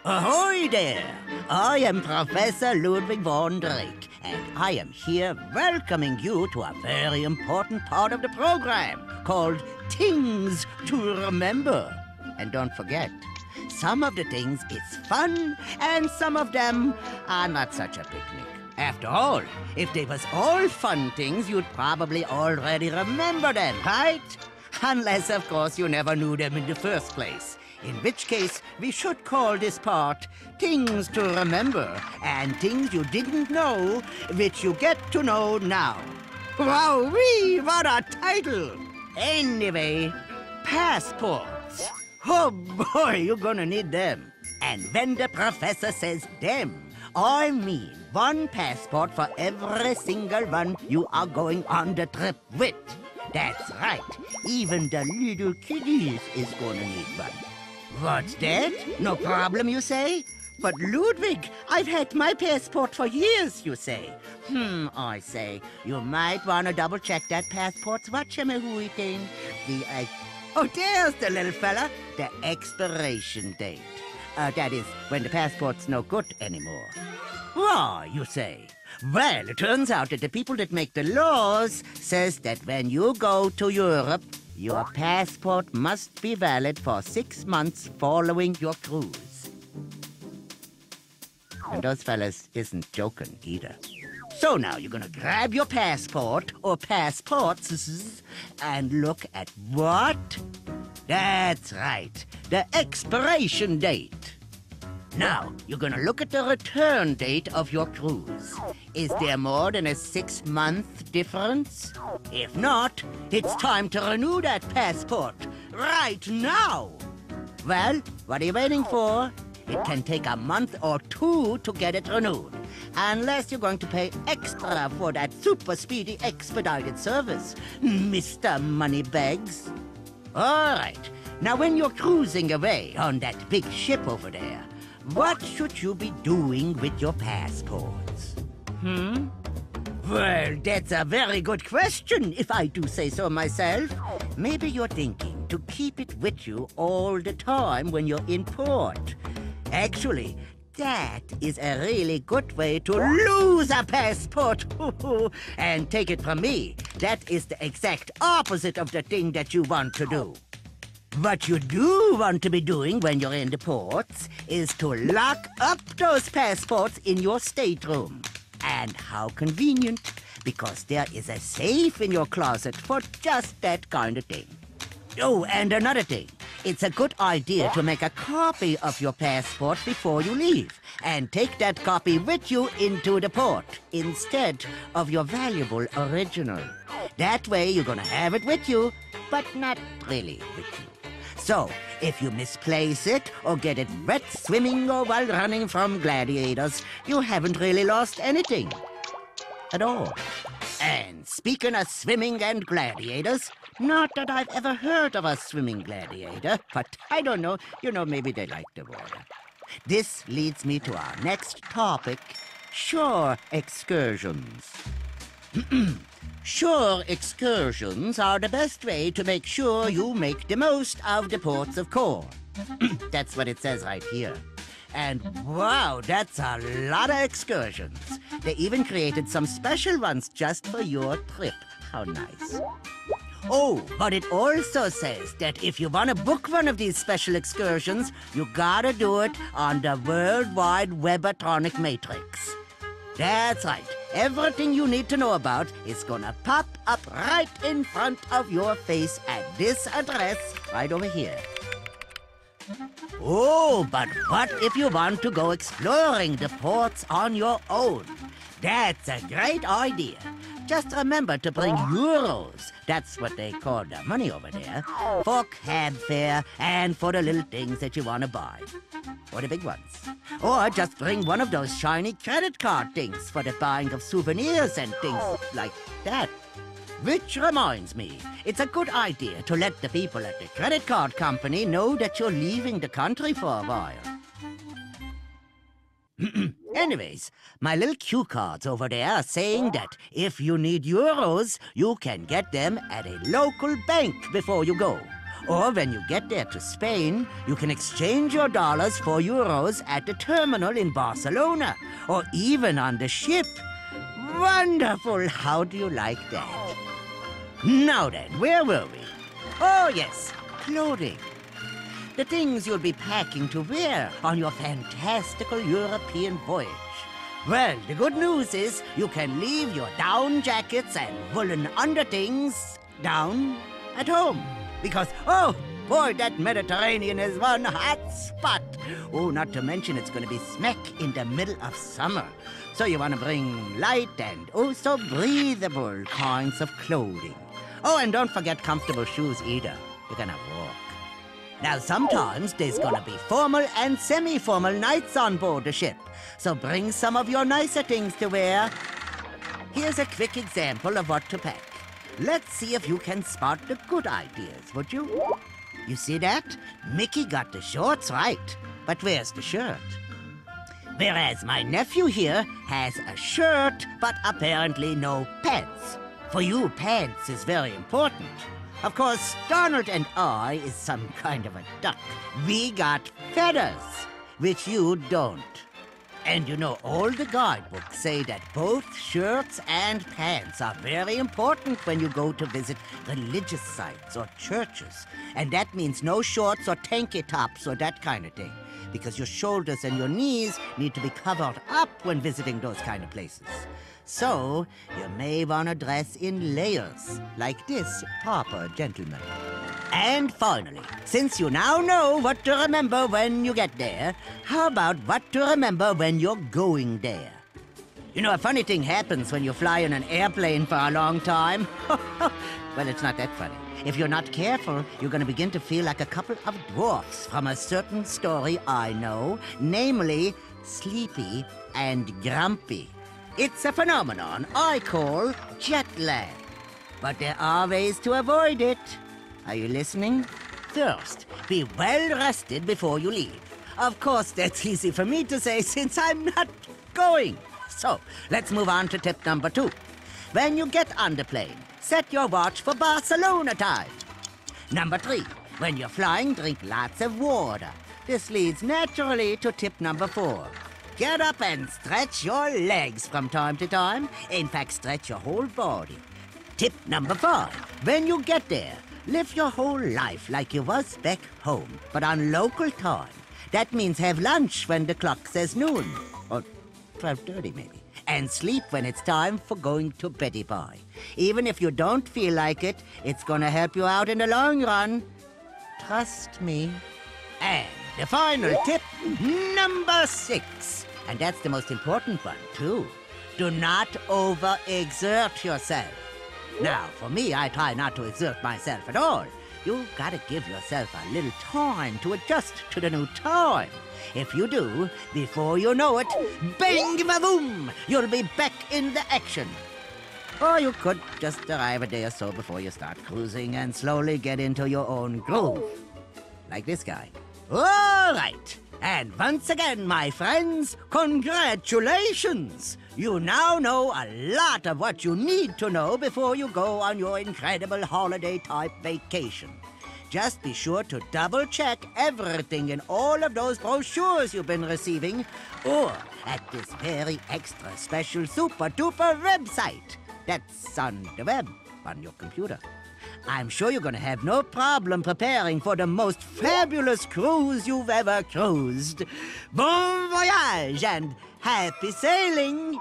Ahoy there! I am Professor Ludwig von Drake, and I am here welcoming you to a very important part of the program called Things to Remember. And don't forget, some of the things is fun, and some of them are not such a picnic. After all, if they was all fun things, you'd probably already remember them, right? Unless, of course, you never knew them in the first place. In which case, we should call this part Things to Remember, and things you didn't know, which you get to know now. Wowee, what a title! Anyway, passports. Oh boy, you're gonna need them. And when the professor says them, I mean one passport for every single one you are going on the trip with. That's right, even the little kiddies is gonna need one. What's that? No problem, you say? But Ludwig, I've had my passport for years, you say. I say, you might want to double-check that passport's whatchamahooey thing. Oh, there's the little fella. The expiration date. That is, when the passport's no good anymore. Why, you say? Well, it turns out that the people that make the laws says that when you go to Europe, your passport must be valid for 6 months following your cruise. And those fellas isn't joking either. So now you're gonna grab your passport, or passports, and look at what? That's right, the expiration date. Now, you're gonna look at the return date of your cruise. Is there more than a 6-month difference? If not, it's time to renew that passport right now. Well, what are you waiting for? It can take a month or 2 to get it renewed, unless you're going to pay extra for that super speedy expedited service, Mr. Moneybags. All right, now when you're cruising away on that big ship over there, what should you be doing with your passports? Well, that's a very good question, if I do say so myself. Maybe you're thinking to keep it with you all the time when you're in port. Actually, that is a really good way to lose a passport. And take it from me, that is the exact opposite of the thing that you want to do. What you do want to be doing when you're in the ports is to lock up those passports in your stateroom. And how convenient, because there is a safe in your closet for just that kind of thing. Oh, and another thing. It's a good idea to make a copy of your passport before you leave, and take that copy with you into the port instead of your valuable original. That way you're gonna have it with you, but not really with you. So, if you misplace it or get it wet swimming or while running from gladiators, you haven't really lost anything at all. And speaking of swimming and gladiators, not that I've ever heard of a swimming gladiator, but I don't know, maybe they like the water. This leads me to our next topic, shore excursions. Shore excursions are the best way to make sure you make the most of the ports of call. That's what it says right here. And wow, that's a lot of excursions. They even created some special ones just for your trip. How nice. Oh, but it also says that if you want to book one of these special excursions, you gotta do it on the World Wide Webatronic Matrix. That's right. Everything you need to know about is gonna pop up right in front of your face at this address right over here. Oh, but what if you want to go exploring the ports on your own? That's a great idea. Just remember to bring euros, that's what they call the money over there, for cab fare and for the little things that you want to buy. Or the big ones. Or just bring one of those shiny credit card things for the buying of souvenirs and things like that. Which reminds me, it's a good idea to let the people at the credit card company know that you're leaving the country for a while. Anyways, my little cue cards over there are saying that if you need euros, you can get them at a local bank before you go. Or when you get there to Spain, you can exchange your dollars for euros at the terminal in Barcelona, or even on the ship. Wonderful! How do you like that? Now then, where were we? Oh yes, clothing. The things you'll be packing to wear on your fantastical European voyage. Well, the good news is you can leave your down jackets and woolen underthings down at home. Because, oh boy, that Mediterranean is one hot spot. Oh, not to mention it's going to be smack in the middle of summer. So you want to bring light and oh so breathable kinds of clothing. Oh, and don't forget comfortable shoes either. You're going to walk. Now, sometimes there's going to be formal and semi-formal nights on board the ship. So bring some of your nicer things to wear. Here's a quick example of what to pack. Let's see if you can spot the good ideas, would you? You see that? Mickey got the shorts right, but where's the shirt? Whereas my nephew here has a shirt, but apparently no pants. For you, pants is very important. Of course, Donald and I is some kind of a duck. We got feathers, which you don't. And you know, all the guidebooks say that both shirts and pants are very important when you go to visit religious sites or churches. And that means no shorts or tanky tops or that kind of thing, because your shoulders and your knees need to be covered up when visiting those kind of places. So, you may want to dress in layers, like this proper gentleman. And finally, since you now know what to remember when you get there, how about what to remember when you're going there? You know, a funny thing happens when you fly in an airplane for a long time. Well, it's not that funny. If you're not careful, you're going to begin to feel like a couple of dwarfs from a certain story I know, namely Sleepy and Grumpy. It's a phenomenon I call jet lag. But there are ways to avoid it. Are you listening? First, be well rested before you leave. Of course, that's easy for me to say since I'm not going. So, let's move on to tip number 2. When you get on the plane, set your watch for Barcelona time. Number 3, when you're flying, drink lots of water. This leads naturally to tip number 4. Get up and stretch your legs from time to time. In fact, stretch your whole body. Tip number 5, when you get there, live your whole life like you was back home, but on local time. That means have lunch when the clock says noon, or 12:30 maybe, and sleep when it's time for going to beddy bye. Even if you don't feel like it, it's gonna help you out in the long run. Trust me. And the final tip, number 6, and that's the most important one too. Do not overexert yourself. Now, for me, I try not to exert myself at all. You gotta give yourself a little time to adjust to the new time. If you do, before you know it, bang-ba-boom, you'll be back in the action. Or you could just arrive a day or so before you start cruising and slowly get into your own groove. Like this guy. All right. And once again, my friends, congratulations! You now know a lot of what you need to know before you go on your incredible holiday-type vacation. Just be sure to double-check everything in all of those brochures you've been receiving, or at this very extra special super-duper website that's on the web, on your computer. I'm sure you're going to have no problem preparing for the most fabulous cruise you've ever cruised. Bon voyage and happy sailing!